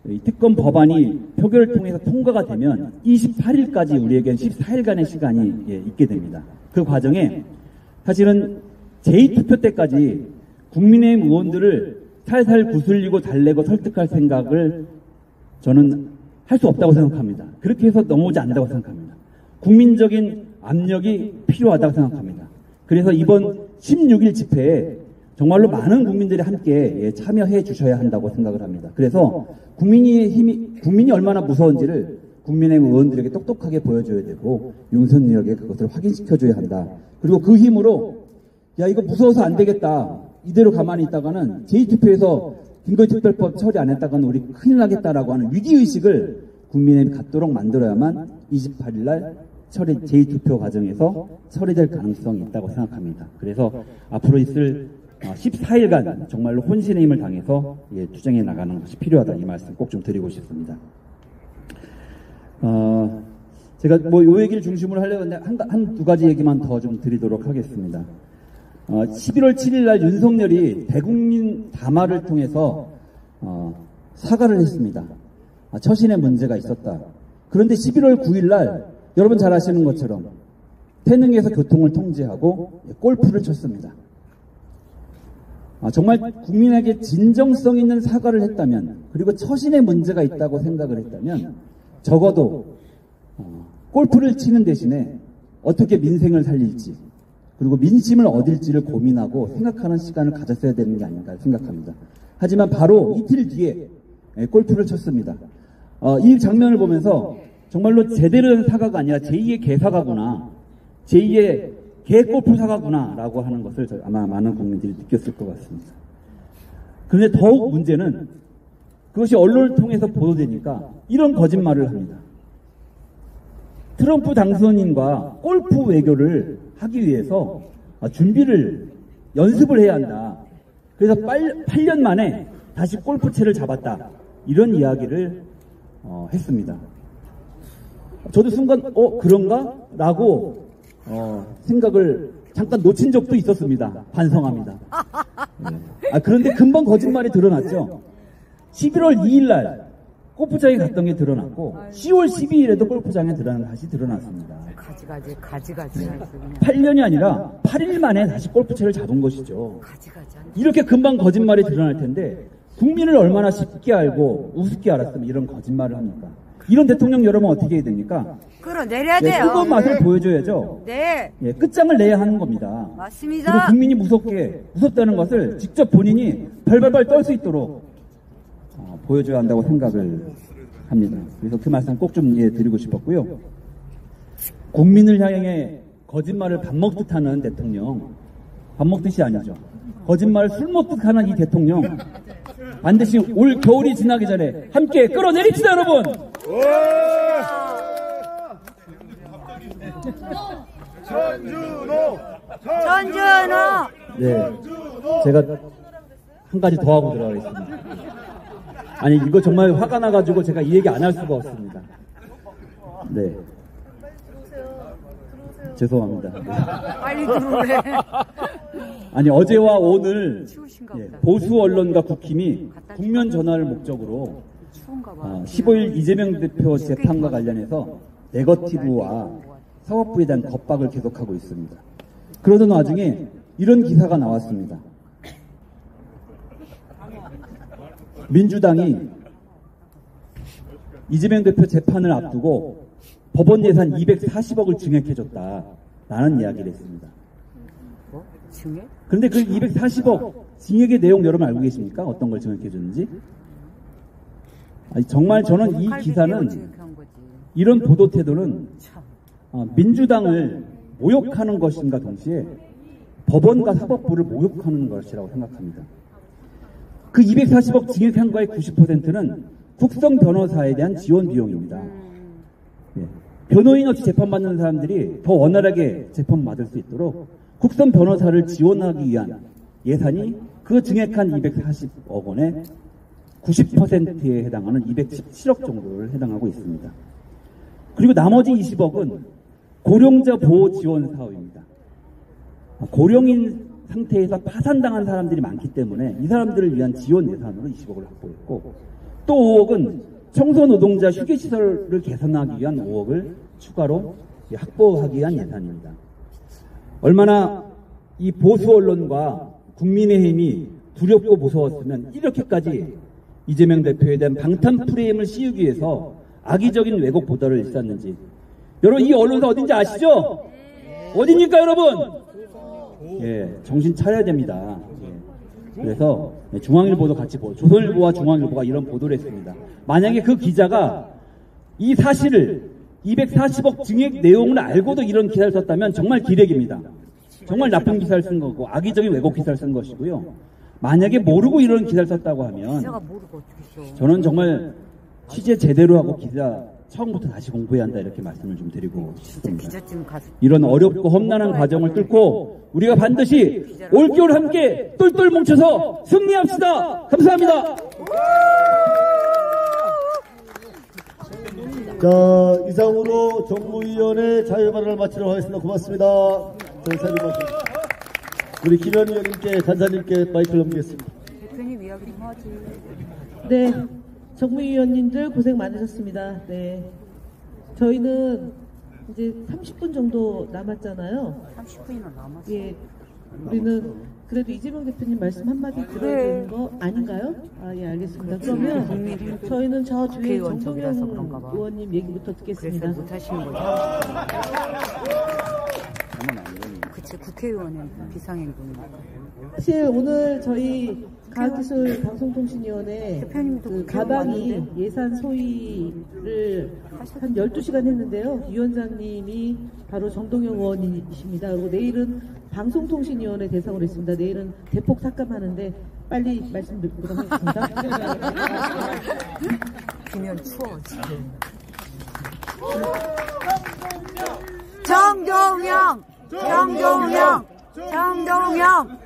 이 특검 법안이 표결을 통해서 통과가 되면 28일까지 우리에겐 14일간의 시간이 있게 됩니다. 그 과정에 사실은 제2투표 때까지 국민의힘 의원들을 살살 구슬리고 달래고 설득할 생각을 저는 할 수 없다고 생각합니다. 그렇게 해서 넘어오지 않는다고 생각합니다. 국민적인 압력이 필요하다고 생각합니다. 그래서 이번 16일 집회에 정말로 많은 국민들이 함께 참여해 주셔야 한다고 생각을 합니다. 그래서 국민이 얼마나 무서운지를 국민의힘 의원들에게 똑똑하게 보여줘야 되고, 윤석열에게 그것을 확인시켜줘야 한다. 그리고 그 힘으로 이거 무서워서 안 되겠다, 이대로 가만히 있다가는 제2투표에서 김건희 특별법 처리 안 했다가는 우리 큰일 나겠다라고 하는 위기의식을 국민의힘이 갖도록 만들어야만 28일날 제2투표 과정에서 처리될 가능성이 있다고 생각합니다. 그래서 앞으로 있을 14일간 정말로 혼신의 힘을 당해서 투쟁해 나가는 것이 필요하다, 이 말씀 꼭 좀 드리고 싶습니다. 제가 요 얘기를 중심으로 하려고 했는데 한 두 가지 얘기만 더 좀 드리도록 하겠습니다. 11월 7일 날 윤석열이 대국민 담화를 통해서 사과를 했습니다. 처신에 문제가 있었다. 그런데 11월 9일 날 여러분 잘 아시는 것처럼 태릉에서 교통을 통제하고 골프를 쳤습니다. 정말 국민에게 진정성 있는 사과를 했다면, 그리고 처신에 문제가 있다고 생각을 했다면, 적어도 골프를 치는 대신에 어떻게 민생을 살릴지, 그리고 민심을 얻을지를 고민하고 생각하는 시간을 가졌어야 되는 게 아닌가 생각합니다. 하지만 바로 이틀 뒤에 골프를 쳤습니다. 이 장면을 보면서 정말로 제대로 된 사과가 아니라 제2의 개사과구나, 제2의 개골프 사과구나 라고 하는 것을 아마 많은 국민들이 느꼈을 것 같습니다. 그런데 더욱 문제는 그것이 언론을 통해서 보도되니까 이런 거짓말을 합니다. 트럼프 당선인과 골프 외교를 하기 위해서 연습을 해야 한다. 그래서 8년 만에 다시 골프채를 잡았다. 이런 이야기를 했습니다. 저도 순간 그런가? 라고 생각을 잠깐 놓친 적도 있었습니다. 반성합니다. 네. 그런데 금방 거짓말이 드러났죠. 11월 2일 날 골프장에 갔던 게 드러났고 10월 12일에도 골프장에 다시 드러났습니다. 가지가지. 8년이 아니라 8일 만에 다시 골프채를 잡은 것이죠. 이렇게 금방 거짓말이 드러날 텐데 국민을 얼마나 쉽게 알고 우습게 알았으면 이런 거짓말을 합니까? 이런 대통령 여러분 어떻게 해야 됩니까? 끌어내려야 돼요. 뜨거운 맛을 보여줘야죠. 네. 끝장을 내야 하는 겁니다. 맞습니다. 그리고 국민이 무섭다는 것을 직접 본인이 발발발 떨 수 있도록 보여줘야 한다고 생각을 합니다. 그래서 그 말씀 꼭 좀 드리고 싶었고요. 국민을 향해 거짓말을 밥 먹듯 하는 대통령, 밥 먹듯이 아니죠. 거짓말을 술 먹듯 하는 이 대통령, 반드시 올 겨울이 지나기 전에 함께 끌어내립시다, 여러분! 전준호! 네. 제가 한 가지 더 하고 들어가겠습니다. 아니, 이거 정말 화가 나가지고 제가 이 얘기 안 할 수가 없습니다. 네. 죄송합니다. 빨리 들어오래. 아니, 어제와 오늘 보수 언론과 국힘이 국면 전환을 목적으로 15일 이재명 대표 재판과 관련해서 네거티브와 사법부에 대한 겁박을 계속하고 있습니다. 그러던 와중에 이런 기사가 나왔습니다. 민주당이 이재명 대표 재판을 앞두고 법원 예산 240억을 증액해줬다라는 이야기를 했습니다. 뭐? 증액? 그런데 그 240억 증액의 내용 여러분 알고 계십니까? 어떤 걸 증액해줬는지? 아니, 정말 저는 이 기사는 이런 보도 태도는 민주당을 모욕하는 것인가 동시에 법원과 사법부를 모욕하는 것이라고 생각합니다. 그 240억 증액한 거의 90%는 국선 변호사에 대한 지원 비용입니다. 예. 변호인 없이 재판받는 사람들이 더 원활하게 재판받을 수 있도록 국선 변호사를 지원하기 위한 예산이 그 증액한 240억 원의 90%에 해당하는 217억 정도를 해당하고 있습니다. 그리고 나머지 20억은 고령자 보호 지원 사업입니다. 고령인 상태에서 파산당한 사람들이 많기 때문에 이 사람들을 위한 지원 예산으로 20억을 확보했고, 또 5억은 청소 노동자 휴게시설을 개선하기 위한 5억을 추가로 확보하기 위한 예산입니다. 얼마나 이 보수 언론과 국민의힘이 두렵고 무서웠으면 이렇게까지 이재명 대표에 대한 방탄 프레임을 씌우기 위해서 악의적인 왜곡 보도를 일삼는지. 여러분, 이 언론사 어딘지 아시죠? 어디입니까, 여러분? 예, 정신 차려야 됩니다. 예. 그래서 중앙일보도 같이 조선일보와 중앙일보가 이런 보도를 했습니다. 만약에 그 기자가 이 사실을 240억 증액 내용을 알고도 이런 기사를 썼다면 정말 기레기입니다. 정말 나쁜 기사를 쓴 거고 악의적인 왜곡 기사를 쓴 것이고요. 만약에 모르고 이런 기사를 썼다고 하면 저는 정말 취재 제대로 하고 기자 처음부터 다시 공부해야 한다, 이렇게 말씀을 좀 드리고 싶습니다. 이런 어렵고 험난한 과정을 뚫고 우리가 반드시 올겨울 함께 똘똘 뭉쳐서 승리합시다. 감사합니다. 자, 이상으로 정무위원회 자유발언을 마치도록 하겠습니다. 고맙습니다. 우리 김현 의원님께, 간사님께 마이크를 넘기겠습니다. 대표님 이야기 좀 하지. 네, 정무위원님들 고생 많으셨습니다. 네, 저희는 이제 30분 정도 남았잖아요. 30분이나 남았어. 예, 우리는 그래도 이재명 대표님 말씀 한마디 들어야 되는 거 아닌가요? 아, 예, 알겠습니다. 그러면 저희는 저 뒤에 정동영 의원님 얘기부터 듣겠습니다. 그래서 못하시는 거죠. 그치, 국회의원은 비상행동입니다. 사실 오늘 저희 과학기술방송통신위원회 대표님도 그 국회의원 가방이 왔는데? 예산 소위를 한 12시간 했는데요. 위원장님이 바로 정동영 의원이십니다. 그리고 내일은 방송통신위원회 대상으로 있습니다. 내일은 대폭 삭감하는데 빨리 말씀드리도록 하겠습니다. 비면 추워 지금. 정동영! 정동영! 정동영!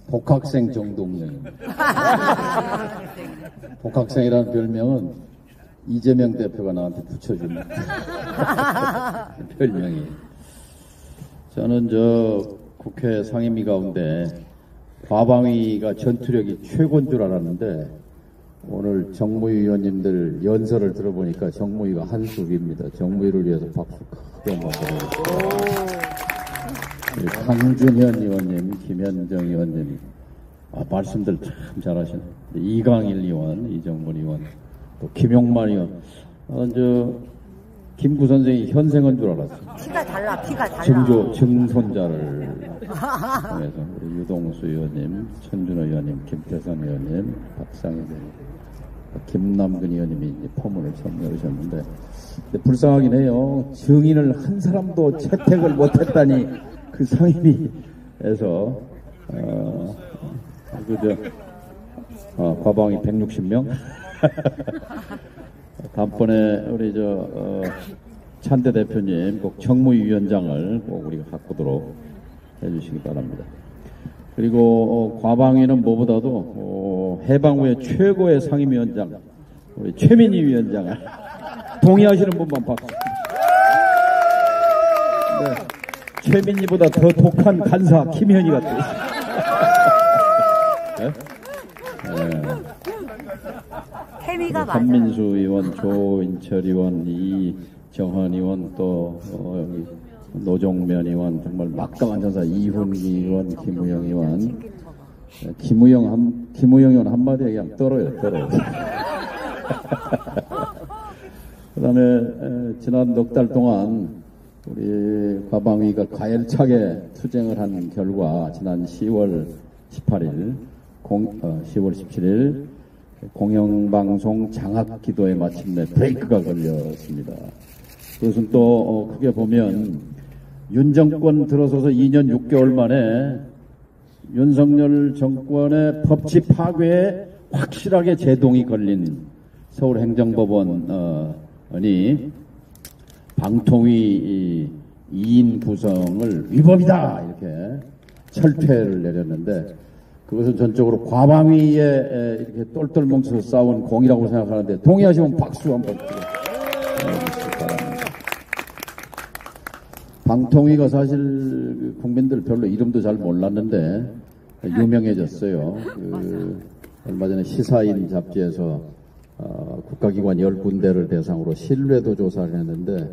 복학생 정동영. 복학생이라는 별명은 이재명 대표가 나한테 붙여준 별명이. 저는 국회 상임위 가운데 과방위가 전투력이 최고인 줄 알았는데 오늘 정무위원님들 연설을 들어보니까 정무위가 한수입니다. 정무위를 위해서 박수 크게 한번 보내주십시오. 강준현 의원님, 김현정 의원님, 말씀들 참 잘하시네. 이강일 의원, 이정문 의원, 또 김용만 의원, 김구 선생이 현생은 줄 알았어요. 피가 달라, 피가 달라. 증손자를 통해서 우리 유동수 의원님, 천준호 의원님, 김태선 의원님, 박상희 의원님, 김남근 의원님이 포문을 선물하셨는데 불쌍하긴 해요. 증인을 한 사람도 채택을 못했다니 그 상임위에서 과방위 160명. 다음번에 우리 찬대 대표님 꼭 정무위원장을 꼭 우리가 바꾸도록 해주시기 바랍니다. 그리고 과방위는 무엇보다도 해방후의 최고의 상임위원장 우리 최민희 위원장을 동의하시는 분만 박수. 네. 최민희보다 더 독한 간사 김현희가 또 있습니다. 케미가 맞아요. 한민수 의원, 조인철 의원, 이정헌 의원, 또 여기 노종면 의원, 정말 막강한 전사 이훈기 의원, 김우영 의원. 김우영 의원 한마디에 그냥 떨어요. 그 다음에 지난 넉 달 동안 우리 과방위가 가열차게 투쟁을 한 결과 지난 10월 18일, 10월 17일 공영방송 장학기도에 마침내 브레이크가 걸렸습니다. 그것은 또 크게 보면 윤 정권 들어서서 2년 6개월 만에 윤석열 정권의 법치 파괴에 확실하게 제동이 걸린 서울행정법원이 방통위 2인 구성을 위법이다 이렇게 철퇴를 내렸는데 그것은 전적으로 과방위에 이렇게 똘똘 뭉쳐서 싸운 공이라고 생각하는데 동의하시면 박수 한번 주시기 바랍니다. 방통위가 사실 국민들 별로 이름도 잘 몰랐는데 유명해졌어요. 얼마 전에 시사인 잡지에서 국가기관 10군데를 대상으로 신뢰도 조사를 했는데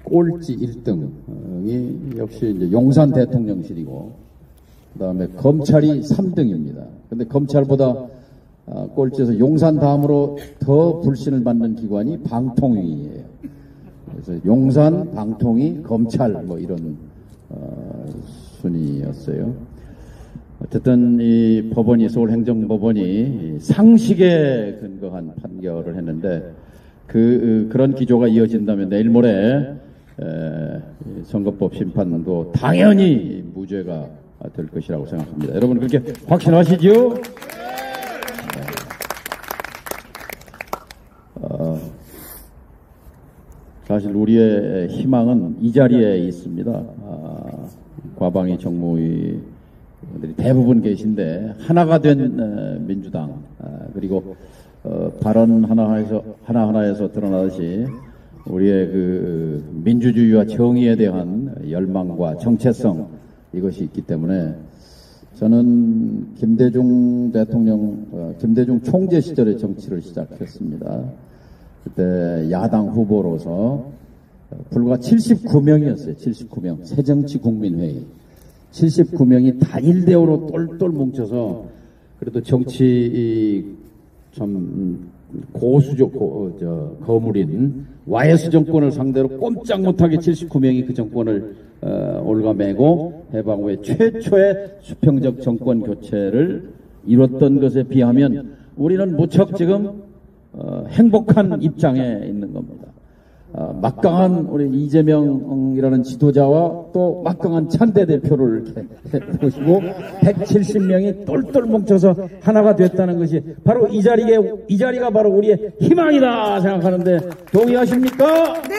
꼴찌 1등이 역시 이제 용산 대통령실이고 그 다음에 검찰이 3등입니다. 근데 검찰보다 꼴찌에서 용산 다음으로 더 불신을 받는 기관이 방통위예요. 그래서 용산, 방통위, 검찰 뭐 이런 순위였어요. 어쨌든 이 법원이 서울행정법원이 상식에 근거한 판결을 했는데 그런 기조가 이어진다면 내일 모레 선거법 심판도 당연히 무죄가 될 것이라고 생각합니다. 여러분 그렇게 확신하시죠? 사실 우리의 희망은 이 자리에 있습니다. 과방위 정무위 대부분 계신데 하나가 된 민주당 그리고 발언 하나하나에서 드러나듯이 우리의 그 민주주의와 정의에 대한 열망과 정체성 이것이 있기 때문에 저는 김대중 총재 시절에 정치를 시작했습니다. 그때 야당 후보로서 불과 79명이었어요. 79명 새정치국민회의 79명이 단일대우로 똘똘 뭉쳐서 그래도 정치 좀 거물인 YS 정권을 상대로 꼼짝 못하게 79명이 그 정권을 올가매고 해방 후에 최초의 수평적 정권 교체를 이뤘던 것에 비하면 우리는 무척 지금 행복한 입장에 있는 겁니다. 막강한 우리 이재명이라는 지도자와 또 막강한 찬대 대표를 이렇게 보시고 170명이 똘똘 뭉쳐서 하나가 됐다는 것이 바로 이 자리가 바로 우리의 희망이다 생각하는데 동의하십니까? 네!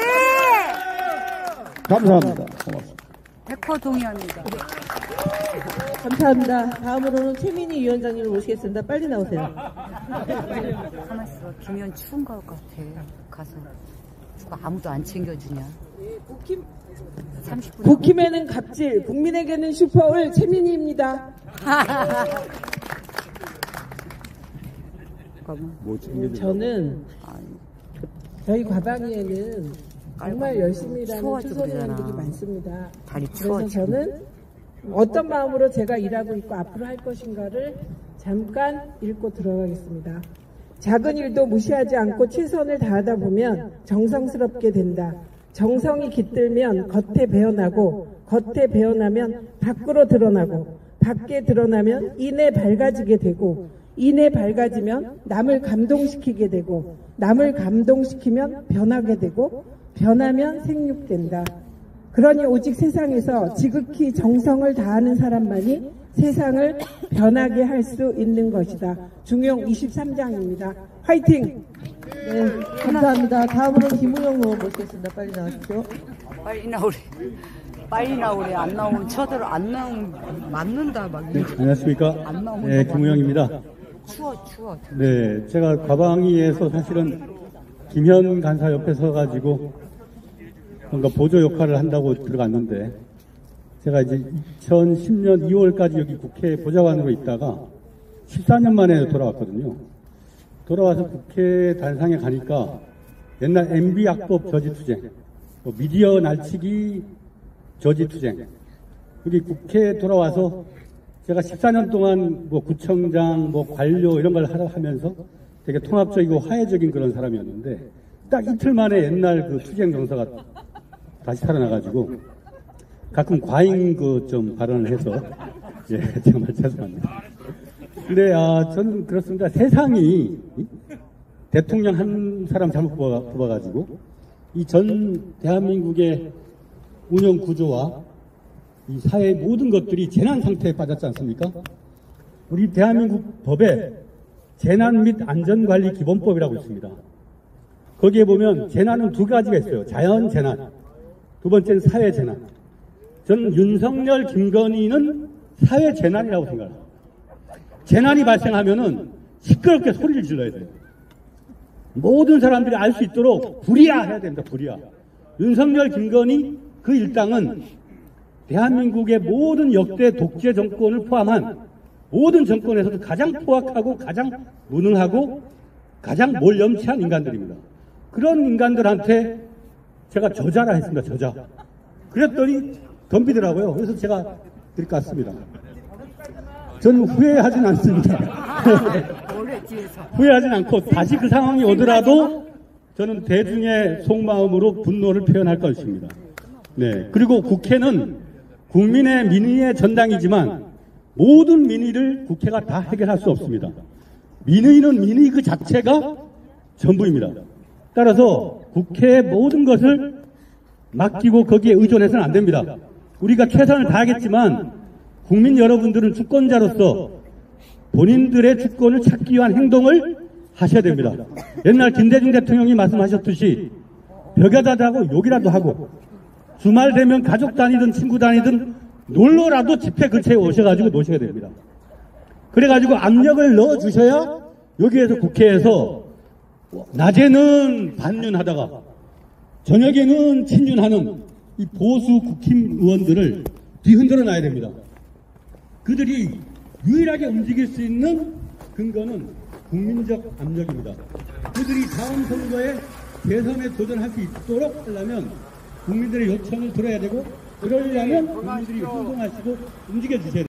감사합니다. 고맙습니다. 100% 동의합니다. 감사합니다. 다음으로는 최민희 위원장님을 모시겠습니다. 빨리 나오세요. 가만있어. 비면 추운 것 같아. 가서. 누가 아무도 안 챙겨주냐. 30분. 국힘에는 갑질, 국민에게는 슈퍼올 최민희입니다. 저는 저희 과방위에는 정말 열심히 일하는 초선의원들이 많습니다. 그래서 저는 어떤 마음으로 제가 일하고 있고 앞으로 할 것인가를 잠깐 읽고 들어가겠습니다. 작은 일도 무시하지 않고 최선을 다하다 보면 정성스럽게 된다. 정성이 깃들면 겉에 배어나고 겉에 배어나면 밖으로 드러나고 밖에 드러나면 이내 밝아지게 되고 이내 밝아지면 남을 감동시키게 되고 남을 감동시키면 변하게 되고 변하면 생육된다. 그러니 오직 세상에서 지극히 정성을 다하는 사람만이 세상을 변하게 할 수 있는 것이다. 중용 23장입니다. 화이팅! 네, 감사합니다. 다음으로는 김우영 의원 모시겠습니다. 빨리 나와주십시오. 빨리 나오래. 빨리 나오래. 안 나오면 쳐들어. 안 나오면 맞는다. 막. 안녕하십니까. 안 나오면 네, 김우영입니다. 추워. 네, 제가 과방위에서 사실은 김현 간사 옆에 서가지고 뭔가 보조 역할을 한다고 들어갔는데 제가 이제 2010년 2월까지 여기 국회 보좌관으로 있다가 14년 만에 돌아왔거든요. 돌아와서 국회 단상에 가니까 옛날 MB 악법 저지투쟁, 미디어 날치기 저지투쟁, 여기 국회에 돌아와서 제가 14년 동안 구청장, 관료 이런 걸 하면서 되게 통합적이고 화해적인 그런 사람이었는데 딱 이틀 만에 옛날 그 투쟁 정서가 다시 살아나가지고 가끔 과잉 좀 발언을 해서 정말 죄송합니다. 근데 저는 그렇습니다. 세상이 대통령 한 사람 잘못 뽑아가지고 이 전 대한민국의 운영 구조와 이 사회의 모든 것들이 재난 상태에 빠졌지 않습니까? 우리 대한민국 법에 재난 및 안전관리 기본법이라고 있습니다. 거기에 보면 재난은 두 가지가 있어요. 자연 재난, 두 번째는 사회 재난. 저는 윤석열, 김건희는 사회 재난이라고 생각합니다. 재난이 발생하면은 시끄럽게 소리를 질러야 돼요. 모든 사람들이 알 수 있도록 불이야 해야 됩니다. 불이야. 윤석열, 김건희 그 일당은 대한민국의 모든 역대 독재 정권을 포함한 모든 정권에서도 가장 포악하고 가장 무능하고 가장 몰염치한 인간들입니다. 그런 인간들한테 제가 저자라 했습니다. 저자. 그랬더니 덤비더라고요. 그래서 제가 이렇게 왔습니다. 저는 후회하진 않습니다. 후회하진 않고 다시 그 상황이 오더라도 저는 대중의 속마음으로 분노를 표현할 것입니다. 네. 그리고 국회는 국민의 민의의 전당이지만 모든 민의를 국회가 다 해결할 수 없습니다. 민의는 민의 그 자체가 전부입니다. 따라서 국회의 모든 것을 맡기고 거기에 의존해서는 안 됩니다. 우리가 최선을 다하겠지만 국민 여러분들은 주권자로서 본인들의 주권을 찾기 위한 행동을 하셔야 됩니다. 옛날 김대중 대통령이 말씀하셨듯이 벽에다 대고 욕이라도 하고 주말 되면 가족 단위든 친구 단위든 놀러라도 집회 근처에 오셔가지고 노셔야 됩니다. 그래가지고 압력을 넣어주셔야 여기에서 국회에서 낮에는 반윤하다가 저녁에는 친윤하는 이 보수 국힘 의원들을 뒤흔들어 놔야 됩니다. 그들이 유일하게 움직일 수 있는 근거는 국민적 압력입니다. 그들이 다음 선거에 대선에 도전할 수 있도록 하려면 국민들의 요청을 들어야 되고 그러려면 국민들이 행동하시고 움직여 주셔야 됩니다.